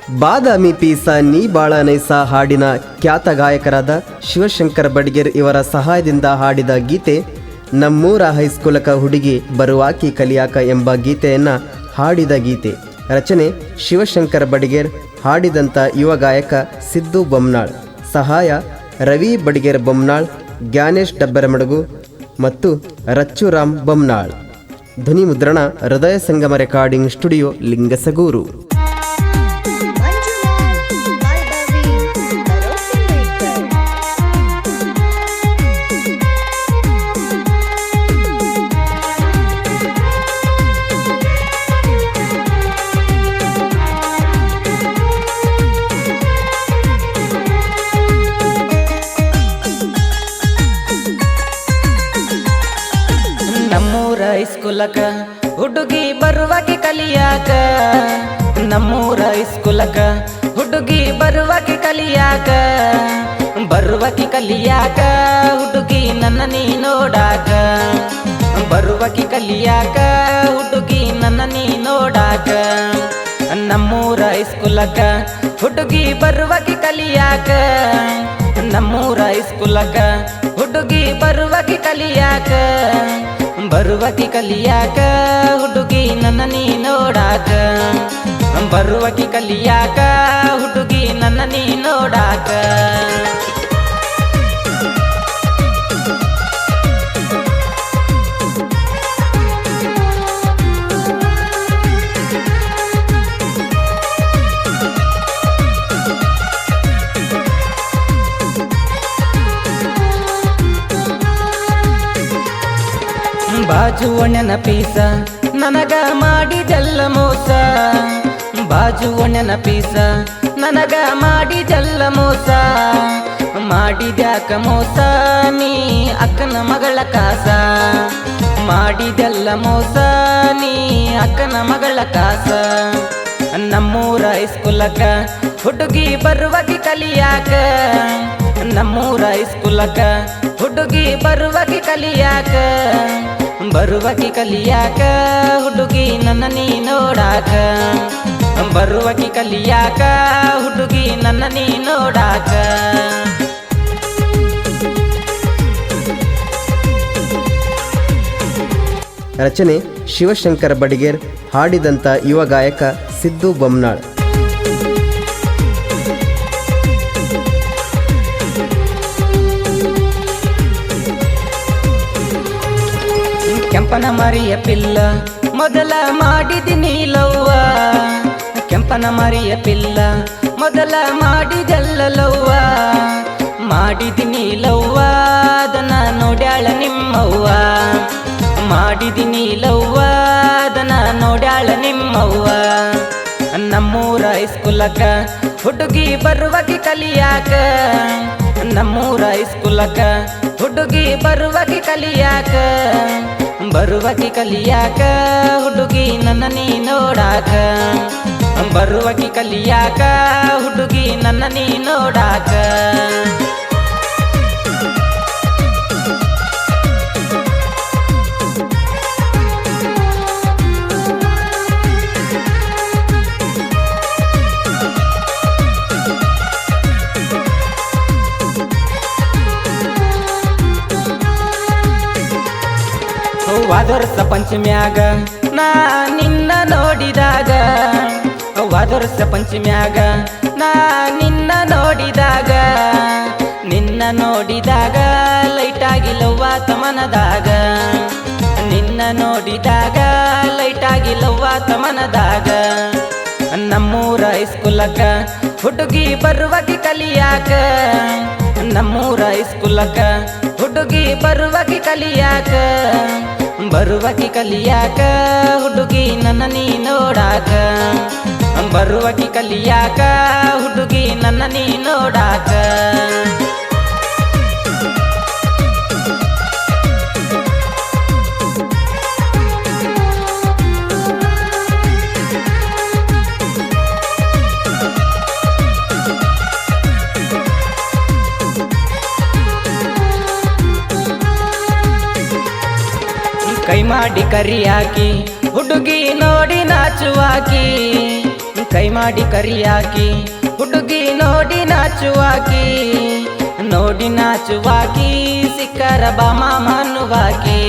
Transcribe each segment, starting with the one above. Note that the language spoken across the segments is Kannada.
ಬಾದಾಮಿ ಪೀಸ ನೀ ಬಾಳ ನೈಸ ಹಾಡಿನ ಖ್ಯಾತ ಗಾಯಕರಾದ ಶಿವಶಂಕರ ಬಡಿಗೇರ್ ಇವರ ಸಹಾಯದಿಂದ ಹಾಡಿದ ಗೀತೆ ನಮ್ಮೂರ ಹೈಸ್ಕೂಲಕ ಹುಡುಗಿ ಬರುವಾಕಿ ಕಲಿಯಾಕ ಎಂಬ ಗೀತೆಯನ್ನು ಹಾಡಿದ ಗೀತೆ. ರಚನೆ ಶಿವಶಂಕರ ಬಡಿಗೇರ್, ಹಾಡಿದಂಥ ಯುವ ಗಾಯಕ ಸಿದ್ದು ಬೊಮ್ನಾಳ್, ಸಹಾಯ ರವಿ ಬಡಿಗೇರ್ ಬೊಮ್ನಾಳ್, ಜ್ಞಾನೇಶ್ ಡಬ್ಬರಮಡಗು ಮತ್ತು ರಚ್ಚುರಾಮ್ ಬೊಮ್ನಾಳ್. ಧ್ವನಿ ಮುದ್ರಣ ಹೃದಯ ಸಂಗಮ ರೆಕಾರ್ಡಿಂಗ್ ಸ್ಟುಡಿಯೋ, ಲಿಂಗಸಗೂರು. ನಮ್ಮೂರ ಹೈಸ್ಕೂಲಕ ಹುಡುಗಿ ಬರುವಾಕಿ ಕಲಿಯಾಕ, ನಮ್ಮೂರ ಹೈಸ್ಕೂಲಕ ಹುಡುಗಿ ಬರುವಾಕಿ ಕಲಿಯಾಕ, ಬರುವಾಕಿ ಕಲಿಯಾಕ ಹುಡುಗಿ ನನ್ನ ನೀ ನೋಡಾಕ, ಬರುವಾಕಿ ಕಲಿಯಾಕ ಹುಡುಗಿ ನನ್ನ ನೀ ನೋಡಾಕ. ನಮ್ಮೂರ ಹೈಸ್ಕೂಲಕ ಹುಡುಗಿ ಬರುವಾಕಿ ಕಲಿಯಾಕ, ನಮ್ಮೂರ ಹೈಸ್ಕೂಲಕ ಹುಡುಗಿ ಬರುವಾಕಿ ಕಲಿಯಾಕ, ಬರುವಾಕಿ ಕಲಿಯಾಕ ಹುಡುಗಿ ನನ್ನ ನೀ ನೋಡಾಕ, ಬರುವಾಕಿ ಕಲಿಯಾಕ ಹುಡುಗಿ ನನ್ನ ನೀ ನೋಡಾಕ. ಬಾಜುವಣ್ಣನ ಪೀಸ ನನಗ ಮಾಡಿದೆಲ್ಲ ಮೋಸ, ಬಾಜುವಣ್ಣನ ಪೀಸ ನನಗ ಮಾಡಿದೆಲ್ಲ ಮೋಸ, ಮಾಡಿದ್ಯಾಕ ಮೋಸ ನೀ ಅಕ್ಕನ ಮಗಳ ಕಾಸ, ಮಾಡಿದೆಲ್ಲ ಮೋಸ ನೀ ಅಕ್ಕನ ಮಗಳ ಕಾಸ. ನಮ್ಮೂರ ಹೈಸ್ಕೂಲಕ ಹುಡುಗಿ ಬರುವಾಕಿ ಕಲಿಯಾಕ, ನಮ್ಮೂರ ಹೈಸ್ಕೂಲಕ ಹುಡುಗಿ ಬರುವಾಕಿ ಕಲಿಯಾಕ, ಬರುವಾಕಿ ಕಲಿಯಾಕ ಹುಡುಗಿ ನನ್ನ ನೀ ನೋಡಾಕ, ಬರುವಾಕಿ ಕಲಿಯಾಕ ಹುಡುಗಿ ನನ್ನ ನೀ ನೋಡಾಕ. ರಚನೆ ಶಿವಶಂಕರ ಬಡಿಗೇರ್, ಹಾಡಿದಂಥ ಯುವ ಗಾಯಕ ಸಿದ್ದು ಬೊಮ್ನಾಳ್. ಕೆಂಪನ ಮರಿಯ ಪಿಲ್ಲ ಮೊದಲ ಮಾಡಿದಿನಿ ಲವ್ವ, ಕೆಂಪನ ಮರಿಯ ಪಿಲ್ಲ ಮೊದಲ ಮಾಡಿದೆಲ್ಲ ಲವ್ವ, ಮಾಡಿದಿನಿ ಲವ್ವ ಅದನ್ನ ನೋಡ್ಯಾಳ ನಿಮ್ಮವ್ವ, ಮಾಡಿದಿನಿ ಲವ್ವ ಅದನ್ನ ನೋಡ್ಯಾಳ ನಿಮ್ಮವ್ವ. ನಮ್ಮೂರ ಹೈಸ್ಕೂಲಕ ಹುಡುಗಿ ಬರುವಾಕಿ ಕಲಿಯಾಕ, ನಮ್ಮೂರ ಹೈಸ್ಕೂಲಕ ಹುಡುಗಿ ಬರುವಾಕಿ ಕಲಿಯಾಕ, ಬರುವಾಕಿ ಕಲಿಯಾಕ ಹುಡುಗಿ ನನ್ನ ನೀ ನೋಡಾಕ, ಬರುವಾಕಿ ಕಲಿಯಾಕ ಹುಡುಗಿ ನನ್ನ ನೀ ನೋಡಾಕ. ವಾದರ್ಸ ಪಂಚಮ್ಯಾಗ ನಾ ನಿನ್ನ ನೋಡಿದಾಗ, ವಾದರ್ಸ ಪಂಚಮ್ಯಾಗ ನಾ ನಿನ್ನ ನೋಡಿದಾಗ, ನಿನ್ನ ನೋಡಿದಾಗ ಲೈಟಾಗಿ ಲವ್ವಾತ ಮನದಾಗ, ನಿನ್ನ ನೋಡಿದಾಗ ಲೈಟಾಗಿ ಲವ್ವಾತ ಮನದಾಗ. ನಮ್ಮೂರ ಹೈಸ್ಕೂಲಕ ಹುಡುಗಿ ಬರುವಾಕಿ ಕಲಿಯಾಕ, ನಮ್ಮೂರ ಹೈಸ್ಕೂಲಕ ಹುಡುಗಿ ಬರುವಾಕಿ ಕಲಿಯಾಕ, ಬರುವಾಕಿ ಕಲಿಯಾಕ ಹುಡುಗಿ ನನ್ನ ನೀ ನೋಡಾಕ, ಬರುವಾಕಿ ಕಲಿಯಾಕ ಹುಡುಗಿ ನನ್ನ ನೀ ನೋಡಾಕ. ಕೈ ಮಾಡಿ ಕರಿಯಾಕಿ ಹುಡುಗಿ ನೋಡಿ ನಾಚುವಾಕಿ, ಕೈ ಮಾಡಿ ಕರಿಯಾಕಿ ಹುಡುಗಿ ನೋಡಿ ನಾಚುವಾಕಿ ನೋಡಿ ನಾಚುವಾಕಿ ಸಿಕ್ಕರ ಬಾಮ ಮನುವಾಕಿ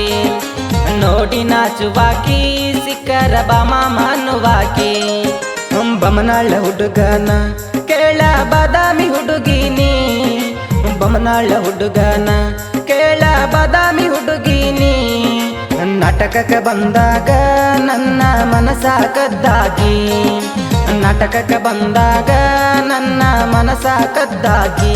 ನೋಡಿ ನಾಚುವಾಕಿ ಸಿಕ್ಕರ ಬಾಮ ಮನುವಾಕಿ ಬಮನಾಳ ಹುಡುಗನ ಕೇಳ ಬಾದಾಮಿ ಹುಡುಗಿನಿ ಬಮನಾಳ ಹುಡುಗನ ಕೇಳ ಬಾದಾಮಿ ಹುಡುಗಿನಿ ನಾಟಕಕ್ಕೆ ಬಂದಾಗ ನನ್ನ ಮನಸ ಕದ್ದಾಗಿ ನಾಟಕಕ್ಕೆ ಬಂದಾಗ ನನ್ನ ಮನಸ ಕದ್ದಾಗಿ